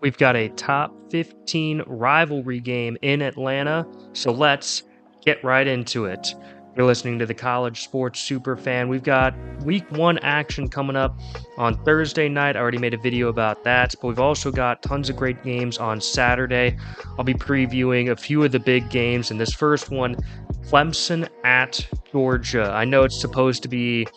We've got a top 15 rivalry game in Atlanta, so let's get right into it. You're listening to the College Sports Superfan. We've got week one action coming up on Thursday night. I already made a video about that, but we've also got tons of great games on Saturday. I'll be previewing a few of the big games, and this first one, Clemson at Georgia. I know it's supposed to be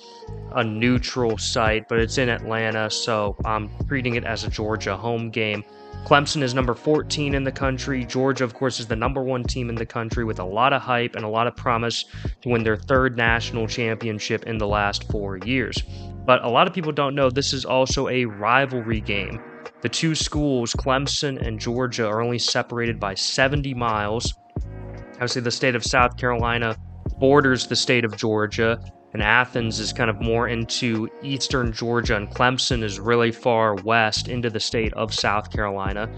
a neutral site, but it's in Atlanta, so I'm treating it as a Georgia home game. Clemson is number 14 in the country. Georgia, of course, is the number one team in the country with a lot of hype and a lot of promise to win their third national championship in the last 4 years. But a lot of people don't know this is also a rivalry game. The two schools, Clemson and Georgia, are only separated by 70 miles. Obviously, the state of South Carolina borders the state of Georgia, and Athens is kind of more into eastern Georgia, and Clemson is really far west into the state of South Carolina.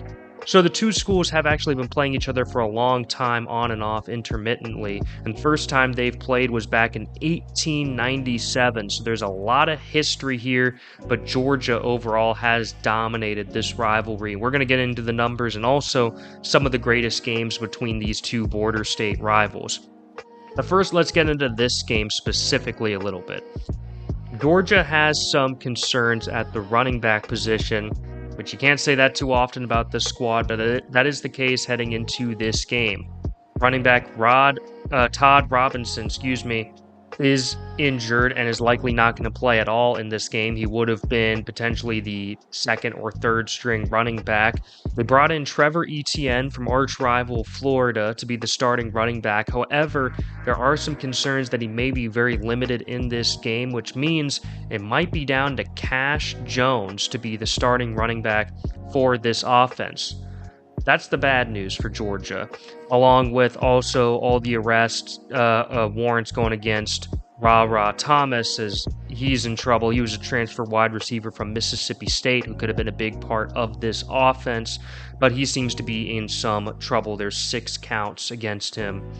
So the two schools have actually been playing each other for a long time, on and off, intermittently, and the first time they've played was back in 1897, so there's a lot of history here, but Georgia overall has dominated this rivalry. We're going to get into the numbers and also some of the greatest games between these two border state rivals. But first, let's get into this game specifically a little bit. Georgia has some concerns at the running back position, which you can't say that too often about this squad, but that is the case heading into this game. Running back Todd Robinson, is injured and is likely not going to play at all in this game. He would have been potentially the second or third string running back. They brought in Trevor Etienne from arch rival Florida to be the starting running back. However, there are some concerns that he may be very limited in this game, which means it might be down to Cash Jones to be the starting running back for this offense. That's the bad news for Georgia, along with also all the arrest warrants going against Thomas, as he's in trouble. He was a transfer wide receiver from Mississippi State who could have been a big part of this offense, but he seems to be in some trouble. There's 6 counts against him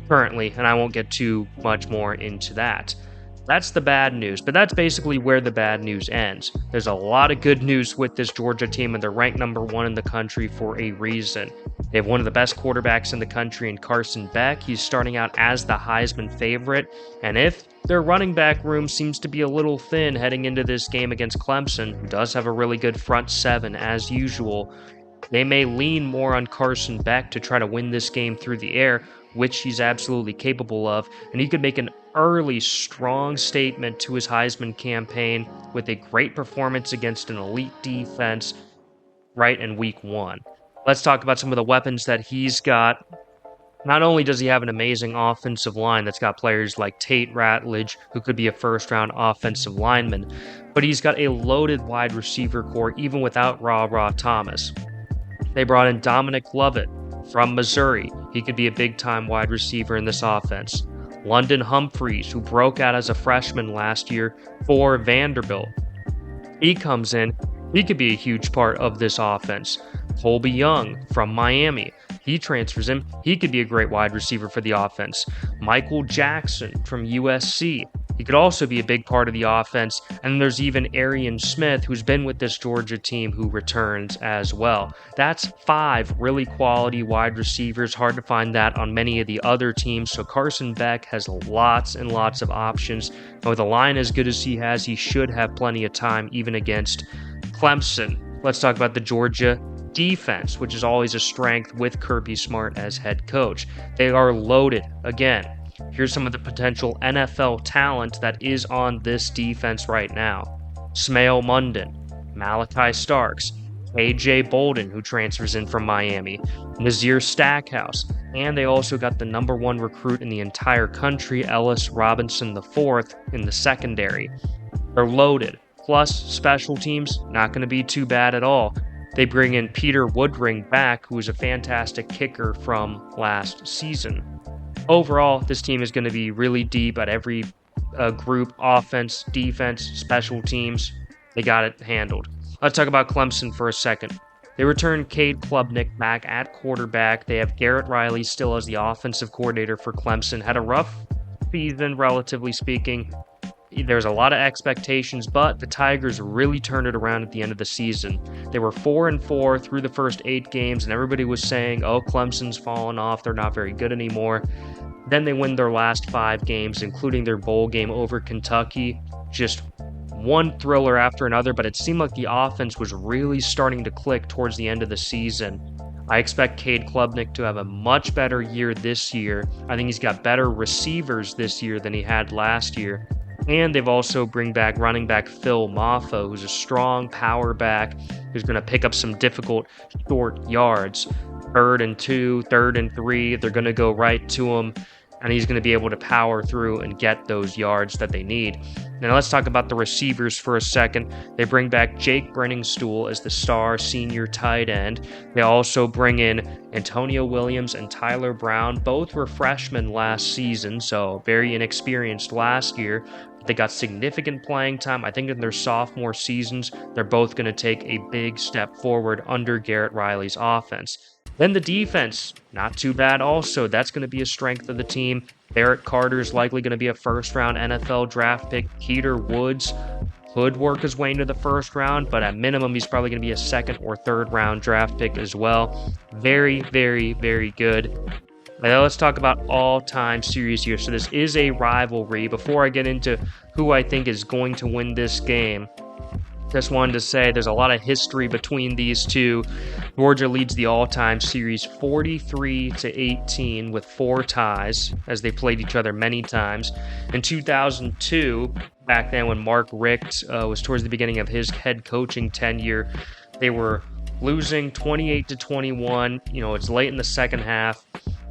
currently, and I won't get too much more into that. That's the bad news, but that's basically where the bad news ends. There's a lot of good news with this Georgia team, and they're ranked number 1 in the country for a reason. They have one of the best quarterbacks in the country in Carson Beck. He's starting out as the Heisman favorite, and if their running back room seems to be a little thin heading into this game against Clemson, who does have a really good front 7 as usual, they may lean more on Carson Beck to try to win this game through the air, which he's absolutely capable of, and he could make an early, strong statement to his Heisman campaign with a great performance against an elite defense right in week 1. Let's talk about some of the weapons that he's got. Not only does he have an amazing offensive line that's got players like Tate Ratledge, who could be a first-round offensive lineman, but he's got a loaded wide receiver core even without Thomas. They brought in Dominic Lovett from Missouri. He could be a big-time wide receiver in this offense. London Humphreys, who broke out as a freshman last year for Vanderbilt. He comes in. He could be a huge part of this offense. Colby Young from Miami. He transfers in. He could be a great wide receiver for the offense. Michael Jackson from USC. He could also be a big part of the offense. And there's even Arian Smith, who's been with this Georgia team, who returns as well. That's 5 really quality wide receivers. Hard to find that on many of the other teams. So Carson Beck has lots and lots of options. And with a line as good as he has, he should have plenty of time even against Clemson. Let's talk about the Georgia defense, which is always a strength with Kirby Smart as head coach. They are loaded again. Here's some of the potential NFL talent that is on this defense right now. Smael Mondon, Malachi Starks, A.J. Bolden, who transfers in from Miami, Nazir Stackhouse, and they also got the number 1 recruit in the entire country, Ellis Robinson IV, in the secondary. They're loaded. Plus, special teams, not going to be too bad at all. They bring in Peter Woodring back, who is a fantastic kicker from last season. Overall, this team is going to be really deep at every group, offense, defense, special teams. They got it handled. Let's talk about Clemson for a second. They return Cade Klubnik back at quarterback. They have Garrett Riley still as the offensive coordinator for Clemson. Had a rough season, relatively speaking. There's a lot of expectations, but the Tigers really turned it around at the end of the season. They were 4-4 through the first 8 games, and everybody was saying, oh, Clemson's fallen off. They're not very good anymore. Then they win their last 5 games, including their bowl game over Kentucky. Just one thriller after another, but it seemed like the offense was really starting to click towards the end of the season. I expect Cade Klubnik to have a much better year this year. I think he's got better receivers this year than he had last year. And they've also bring back running back Phil Maffa, who's a strong power back who's going to pick up some difficult short yards. 3rd and 2, 3rd and 3, they're going to go right to him, and he's going to be able to power through and get those yards that they need. Now let's talk about the receivers for a second. They bring back Jake Brenningstool as the star senior tight end. They also bring in Antonio Williams and Tyler Brown. Both were freshmen last season, so very inexperienced last year. They got significant playing time. I think in their sophomore seasons, they're both going to take a big step forward under Garrett Riley's offense. Then the defense, not too bad also. That's going to be a strength of the team. Barrett Carter is likely going to be a first-round NFL draft pick. Peter Woods could work his way into the first round, but at minimum, he's probably going to be a 2nd or 3rd round draft pick as well. Very, very, very good. Now let's talk about all-time series here. So this is a rivalry. Before I get into who I think is going to win this game, just wanted to say there's a lot of history between these two. Georgia leads the all-time series 43-18 with 4 ties as they played each other many times. In 2002, back then when Mark Richt was towards the beginning of his head coaching tenure, they were losing 28-21. It's late in the second half.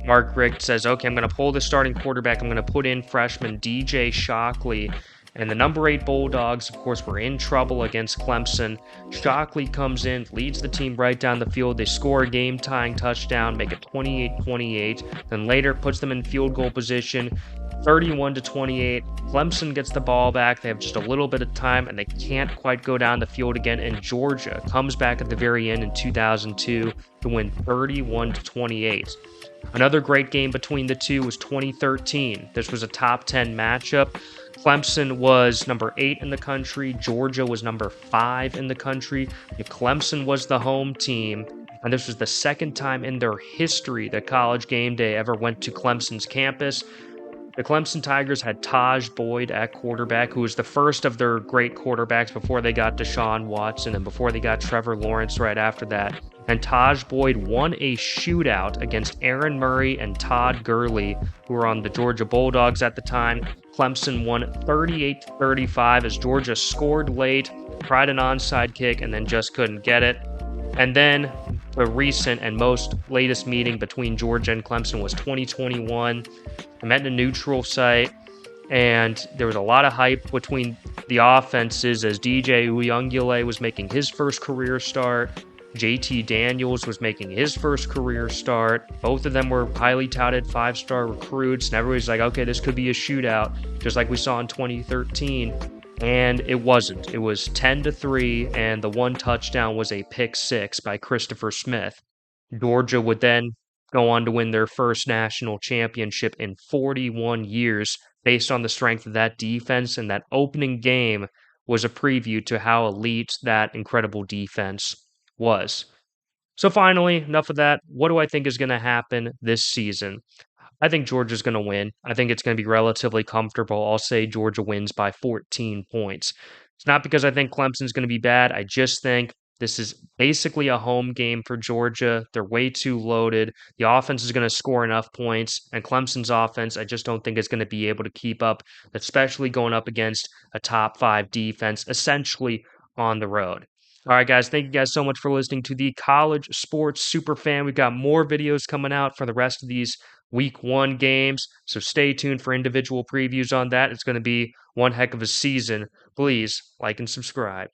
Mark Richt says, okay, I'm going to pull the starting quarterback. I'm going to put in freshman DJ Shockley. And the number 8 Bulldogs, of course, were in trouble against Clemson. Shockley comes in, leads the team right down the field. They score a game-tying touchdown, make it 28-28. Then later puts them in field goal position, 31-28. Clemson gets the ball back. They have just a little bit of time, and they can't quite go down the field again. And Georgia comes back at the very end in 2002 to win 31-28. Another great game between the two was 2013. This was a top 10 matchup. Clemson was number 8 in the country. Georgia was number 5 in the country. Clemson was the home team, and this was the second time in their history that College Game Day ever went to Clemson's campus. The Clemson Tigers had Taj Boyd at quarterback, who was the first of their great quarterbacks before they got Deshaun Watson and before they got Trevor Lawrence right after that. And Taj Boyd won a shootout against Aaron Murray and Todd Gurley, who were on the Georgia Bulldogs at the time. Clemson won 38-35 as Georgia scored late, tried an onside kick, and then just couldn't get it. And then the recent and most latest meeting between Georgia and Clemson was 2021. They met in a neutral site, and there was a lot of hype between the offenses as DJ Uyunglele was making his first career start. JT Daniels was making his first career start. Both of them were highly touted 5-star recruits, and everybody's like, okay, this could be a shootout, just like we saw in 2013. And it wasn't. It was 10-3, and the one touchdown was a pick 6 by Christopher Smith. Georgia would then go on to win their first national championship in 41 years based on the strength of that defense, and that opening game was a preview to how elite that incredible defense was. So finally, enough of that. What do I think is going to happen this season? I think Georgia's going to win. I think it's going to be relatively comfortable. I'll say Georgia wins by 14 points. It's not because I think Clemson's going to be bad. I just think this is basically a home game for Georgia. They're way too loaded. The offense is going to score enough points, and Clemson's offense, I just don't think is going to be able to keep up, especially going up against a top 5 defense, essentially on the road. All right, guys, thank you guys so much for listening to the College Sports Superfan. We've got more videos coming out for the rest of these Week 1 games, so stay tuned for individual previews on that. It's going to be one heck of a season. Please like and subscribe.